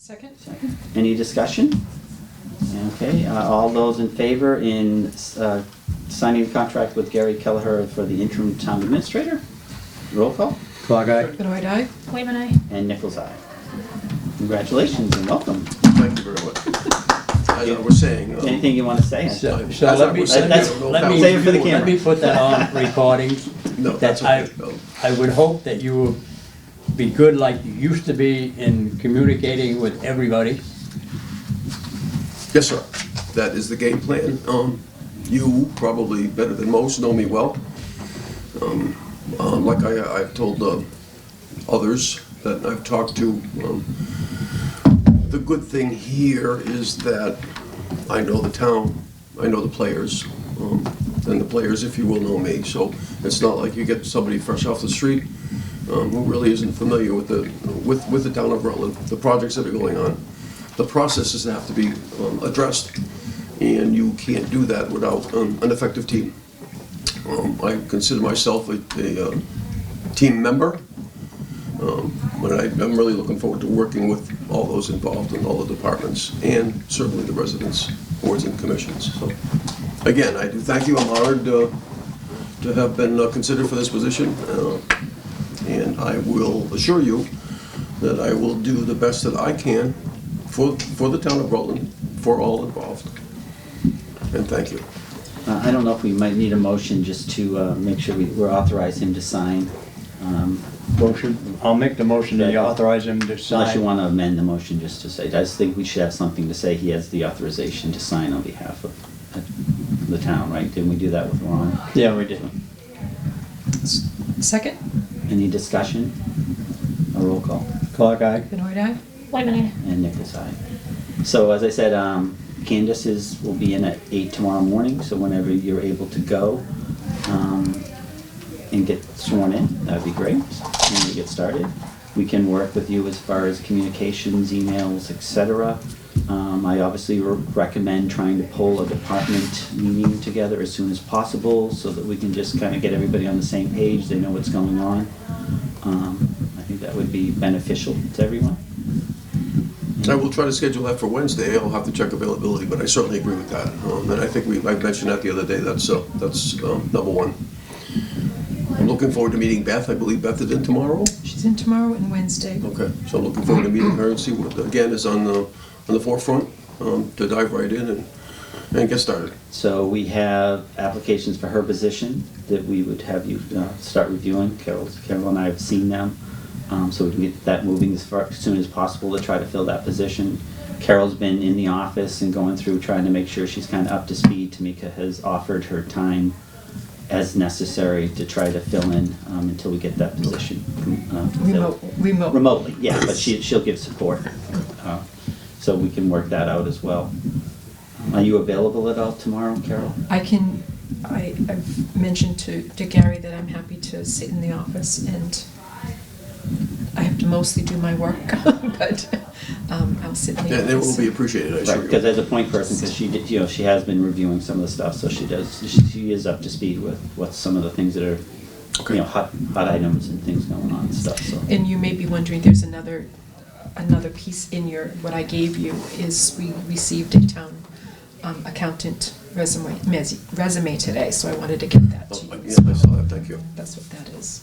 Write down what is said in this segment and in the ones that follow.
Second. Any discussion? Okay, all those in favor in signing the contract with Gary Kelleher for the interim town administrator? Roll call. Clock eye. Benoit eye. Wayman aye. And Nichols' eye. Congratulations and welcome. Thank you very much. As I was saying, Anything you want to say? So as let I me, was saying, I don't know how- Say it for the camera. let me put that on recording. No, that's okay. No. I would hope that you will be good like you used to be in communicating with everybody. Yes, sir. That is the game plan. You, probably better than most, know me well. Like I've told others that I've talked to, the good thing here is that I know the town, I know the players, and the players, if you will, know me. So it's not like you get somebody fresh off the street who really isn't familiar with the town of Rutland, the projects that are going on, the processes that have to be addressed, and you can't do that without an effective team. I consider myself a team member, but I'm really looking forward to working with all those involved in all the departments, and certainly the residents, boards, and commissions. So, again, I do thank you. I'm honored to have been considered for this position, and I will assure you that I will do the best that I can for the town of Rutland, for all involved. And thank you. I don't know if we might need a motion just to make sure we're authorized him to sign. Motion, I'll make the motion to authorize him to Unless you sign. want to amend the motion just to say, I just think we should have something to say he has the authorization to sign on behalf of the town, right? Didn't we do that with Ron? Yeah, we did. Second. Any discussion? A roll call. Clock eye. Benoit eye. Wayman aye. And Nichols' eye. So as I said, Candace will be in at 8 tomorrow morning, so whenever you're able to go and get sworn in, that'd be great, when we get started. We can work with you as far as communications, emails, etc. I obviously recommend trying to pull a department meeting together as soon as possible so that we can just kind of get everybody on the same page, they know what's going on. I think that would be beneficial to everyone. I will try to schedule that for Wednesday. I'll have to check availability, but I certainly agree with that. And I think I mentioned that the other day. That's number one. I'm looking forward to meeting Beth. I believe Beth is in tomorrow. She's in tomorrow and Wednesday. Okay, so I'm looking forward to meeting her and see what, again, is on the forefront, to dive right in and get started. So we have applications for her position that we would have you start reviewing. Carol and I have seen them, so we can get that moving as soon as possible to try to fill that position. Carol's been in the office and going through trying to make sure she's kind of up to speed. Tamika has offered her time as necessary to try to fill in until we get that position. filled. Remotely, yeah, but she'll give support. So we can work that out as well. Are you available at all tomorrow, Carol? I've mentioned to Gary that I'm happy to sit in the office, and I have to mostly do my work, but I'll sit in the And office. it will be appreciated, I assure Right, you. because as a point person, because she has been reviewing some of the stuff, so she is up to speed with what some of the things that are, Okay. hot items and things going on and stuff, so. And you may be wondering, there's another piece in what I gave you is we received a town accountant resume today, so I wanted to get that to you. Yeah, I saw that, thank you. That's what that is.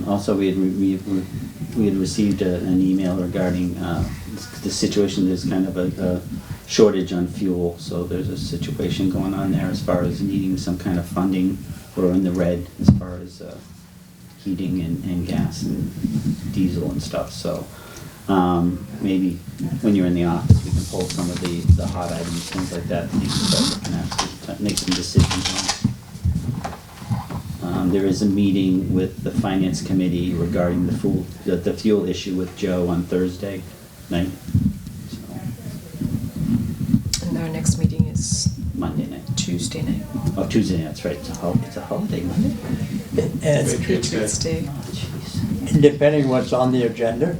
Also, we had received an email regarding the situation. There's kind of a shortage on fuel, so there's a situation going on there as far as needing some kind of funding. We're in the red as far as heating and gas and diesel and stuff. So maybe when you're in the office, we can pull some of the hot items, things like that, and you can start looking at, make some decisions on. There is a meeting with the finance committee regarding the fuel issue with Joe on Thursday night. So, And our next meeting is Monday night. Tuesday night. Oh, Tuesday night, that's right. It's a holiday Monday. It's And Patriots Day. Oh, jeez. depending what's on the agenda,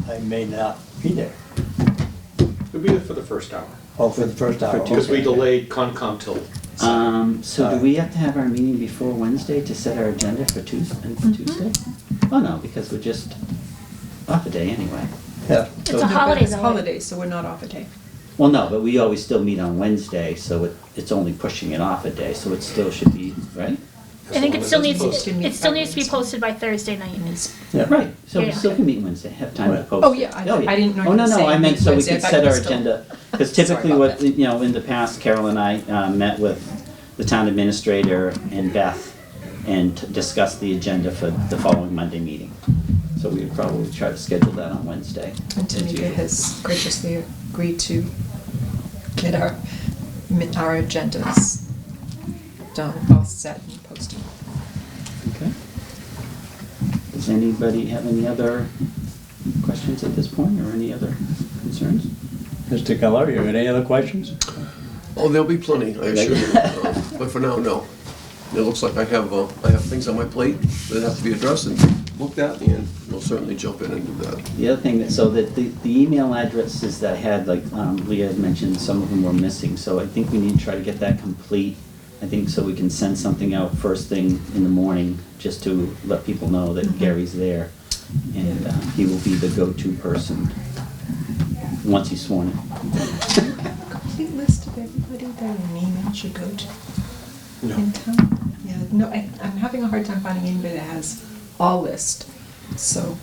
I may not be there. We'll be there for the first hour, Oh, for the first hour. because we okay. delayed Concom till. So do we have to have our meeting before Wednesday to set our agenda for Tuesday? Oh, no, because we're just, off a day anyway. Yeah. It's So- a No, but holiday it's though. holidays, so we're not off a day. Well, no, but we always still meet on Wednesday, so it's only pushing it off a day, so it still should be, right? I think it still As long as needs, it's posted. it still needs to be posted by Thursday night. Yeah. Right, so we Yeah. still can meet Wednesday, have time to Right. post. Oh, it. yeah, I didn't know you Oh, no, were no, saying I meant so we Wednesday. I could thought set you our were still- agenda, because Sorry typically about what, in the past, Carol and I met with the town administrator and Beth and discussed the agenda for the following Monday meeting. So we would probably try to schedule that on Wednesday. And as Tamika usual. has graciously agreed to get our agendas done, all set and posted. Okay. Does anybody have any other questions at this point, or any other concerns? Mr. Keller, you have any other questions? Oh, there'll be plenty, I assure you. But for now, no. It looks like I have things on my plate that have to be addressed and looked at, and we'll certainly jump in and do that. The other thing, so that the email addresses that I had, like Leah had mentioned, some of them were missing, so I think we need to try to get that complete. I think so we can send something out first thing in the morning, just to let people know that Gary's there. And he will be the go-to person, once he's sworn in. Complete list of everybody that an email should go to No. in town? Yeah, no, I'm having a hard time finding anybody that has all list, so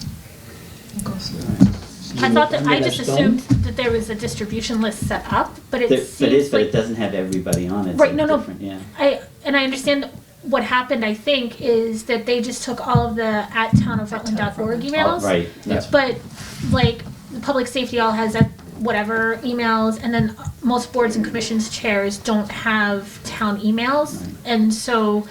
I'll go through it. I thought that, I Under just that assumed stone? that there was a distribution list set up, but But it seems it like. doesn't have everybody on it. It's Right, like no, no. different, yeah. And I understand what happened, I think, is that they just took all of the at townofrutland.org emails. Oh, right, that's, But, like, the public safety all has that, whatever, emails, and then most boards and commissions chairs don't have town emails. Right. And so,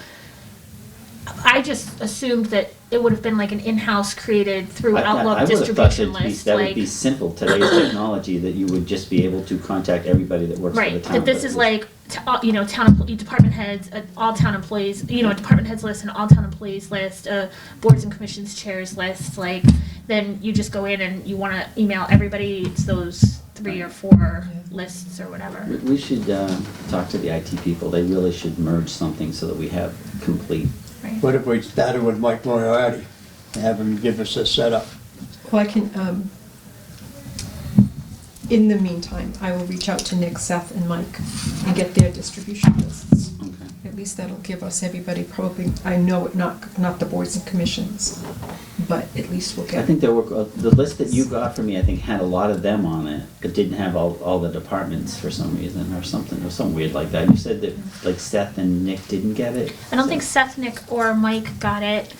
I just assumed that it would have been like an in-house created through Outlook distribution list, that would be like, simple, today's technology, that you would just be able to contact everybody that works for the right, town. that this is like, department heads, all town employees, a department heads list, an all town employees list, a boards and commissions chairs list, like, then you just go in and you wanna email everybody, it's those 3 or 4 Yeah. lists or whatever. We should talk to the IT people, they really should merge something so that we have complete. Right. What if we started with Mike Moriarty, have him give us a setup? Well, I can, in the meantime, I will reach out to Nick, Seth, and Mike and get their distribution lists. Okay. At least that'll give us everybody probably, I know it, not the boards and commissions, but at least we'll I get. think there were, the list that you got for me, I think had a lot of them on it, but didn't have all the departments for some reason, or something, or something weird like that. You said that, like, Seth and Nick didn't get it? I don't think Seth, Nick, or Mike got it.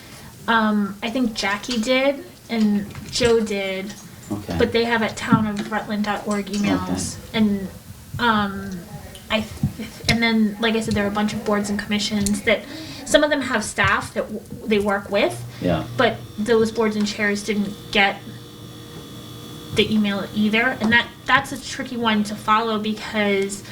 I think Jackie did and Joe did, Okay. but they have at townofrutland.org emails. And and then, like I said, there are a bunch of boards and commissions that some of them have staff that they work with, Yeah, but those boards and chairs didn't get the email either. And that's a tricky one to follow because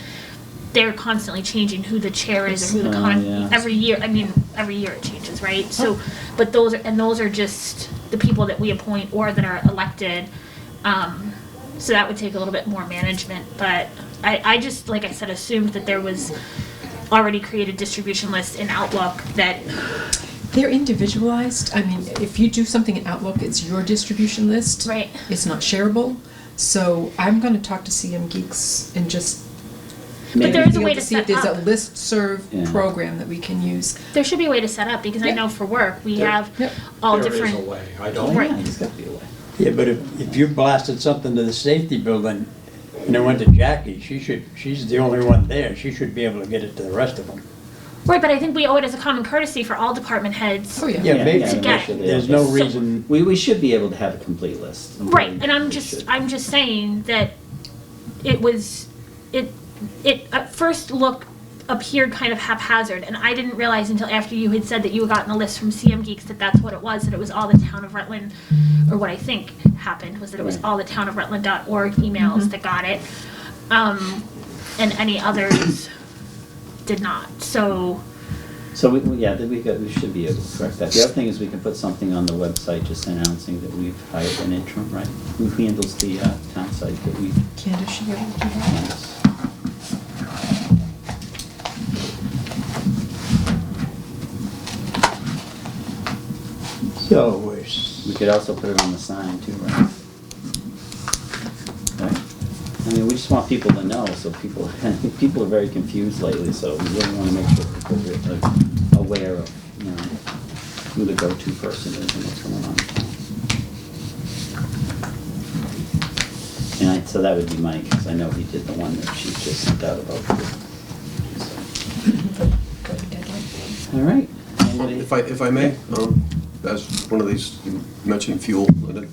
they're constantly changing who the chair is or who the yeah. every year. I mean, every year it changes, right? So, but those are just the people that we appoint or that are elected. So that would take a little bit more management, but I just, like I said, assumed that there was already created distribution lists in Outlook that, They're individualized. I mean, if you do something in Outlook, it's your distribution list. right, It's not shareable. So I'm gonna talk to CM Geeks and just. But there is a be way able to see if set there's a up. listserv Yeah. program that we can use. there should be a way to set up, because I Yeah. know for work, we There- have Yep. all There is different. a way, I oh, don't. Right. yeah, there's gotta be a way. Yeah, but if you blasted something to the safety building and it went to Jackie, she's the only one there, she should be able to get it to the rest of them. Right, but I think we owe it as a common courtesy for all department heads. Oh, yeah. Yeah, maybe. to make sure they- There's no So- reason, We should be able to have a complete list. Right, and We should. I'm just saying that it at first appeared kind of haphazard, and I didn't realize until after you had said that you had gotten a list from CM Geeks that that's what it was, that it was all the town of Rutland, or what I think happened was that it was Right. all the town of Rutland.org emails that got it, and any others did not, so. So we should be able to correct that. The other thing is we can put something on the website just announcing that we've hired an interim, right? Who handles the town site that we, Candace should be able to do that. yes. so we're We could also put it on the sign too, right? Right? I mean, we just want people to know, so people, people are very confused lately, so we really wanna make sure people are aware of, you know, who the go-to person is and what's going on in town. And so that would be Mike, because I know he did the one that she just sent out about. All right. Anybody? If I may, as one of these, you mentioned fuel, Linda.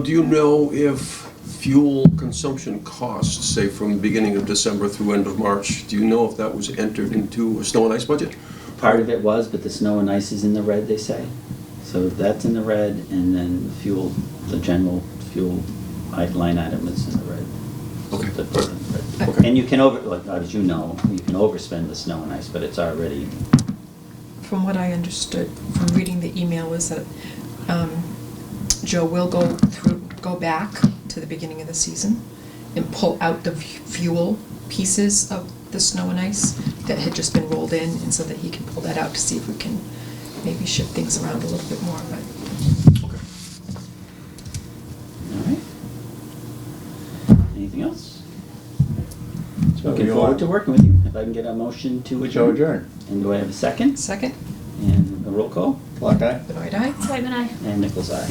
Do you know if fuel consumption costs, say from the beginning of December through end of March, do you know if that was entered into a snow and ice budget? Part of it was, but the snow and ice is in the red, they say. So that's in the red, and then the fuel, the general fuel line item is in the red. Okay. That's in the red. Okay. And you can like, as you know, you can overspend the snow and ice, but it's already, From what I understood from reading the email was that Joe will go back to the beginning of the season and pull out the fuel pieces of the snow and ice that had just been rolled in, and so that he can pull that out to see if we can maybe shift things around a little bit more, but. Okay. all right. Anything else? So Looking you forward want- to working with you. If I can get a motion to So adjourn. adjourn. And do I have a second? Second, And a roll call? Clock eye? Benoit aye. Whitman, I. And Nichols' eye.